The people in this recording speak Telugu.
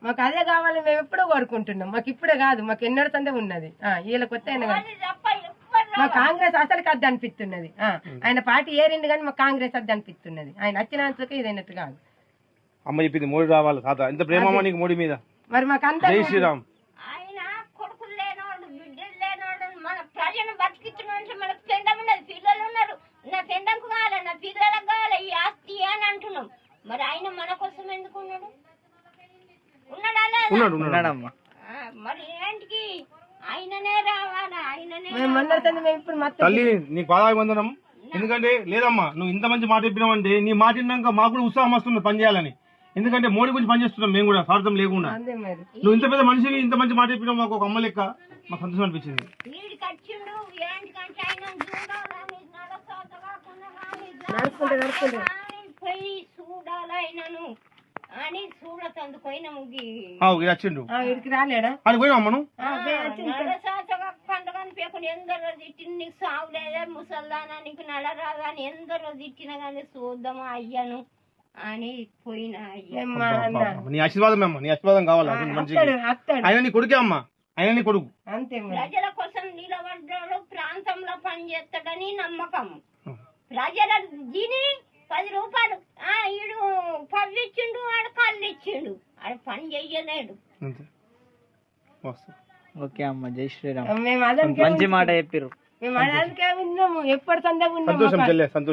మాకు అదే కావాలి, మేము ఎప్పుడో కోరుకుంటున్నాం. మాకు ఇప్పుడే కాదు, మాకు ఎన్నడ సందే ఉన్నది. వీళ్ళ కొత్త అయినా కాదు, మా కాంగ్రెస్ అసలుకి అద్దు అనిపిస్తున్నది. ఆయన పార్టీ ఏరింది కానీ మాకు కాంగ్రెస్ అద్దు అనిపిస్తున్నది. ఆయన వచ్చినందుకు ఇదైనట్టు కాదు. అమ్మ చెప్పింది మోడీ రావాలి తాత, ఎంత ప్రేమ నీకు మోడీ మీద. మరి మాకు అంతా జై శ్రీరామ్. ఆయన కొడుకులు లేనోడు, బిడ్డలు లేనోడు, మన ప్రజలను బతికించిన మనకు పెండం ఉన్నది, పిల్లలు ఉన్నారు. నా పెండంకు కావాలి, నా పిల్లలకు కావాలి ఈ ఆస్తి అని అంటున్నాం. మరి ఆయన మన కోసం ఎందుకు ఉన్నాడు? ఉన్నాడమ్మా. మరి ఏంటికి ఆయననే రావాలా? ఆయననే తల్లి నీకు పాదాభివందనం. ఎందుకంటే లేదమ్మా, నువ్వు ఇంత మంచి మాట చెప్పినావు అంటే నీ మాట విన్నాక మాకు కూడా ఉత్సాహం వస్తుంది పని చేయాలని. ఎందుకంటే మోడీ గురించి పనిచేస్తున్నాం మేము కూడా, స్వార్థం లేకుండా. నువ్వు ఇంత పెద్ద మనిషివి, ఇంత మంచి మాట చెప్పినావు, మాకు ఒక అమ్మ లెక్క మాకు సంతోషం అనిపించింది. పోయి చూడాలైనను అని చూడతందుకు పోయిన వచ్చిండు రాలేడా పండుగని పేకుండా ఎందరో తిట్టిన నీకు సాగు లేదా ముసల్దానా నీకు నడరాదా అని ఎందరో తిట్టిన కానీ చూద్దామా అయ్యాను అని పోయిన. నీ ఆశీర్వాదం అమ్మ, నీ ఆశీర్వాదం కావాలి. ఆయన నీ కొడుకే అమ్మా, ఆయన నీ కొడుకు. ప్రజల కోసం నిలబడ్డాడు, ప్రాంతంలో పనిచేస్తాడని నమ్మకం. ప్రజల దీని 10 రూపాయలు ఈడు పవ్వి ఇచ్చిండు, ఆడు కళ్ళు ఇచ్చిండు, ఆడు పని చెయ్యలేడు. ఓకే అమ్మ, జై శ్రీరామ్. మంచి మాట చెప్పారు. మేము అదే విన్నాము, ఎప్పటి సందే సంతోషం.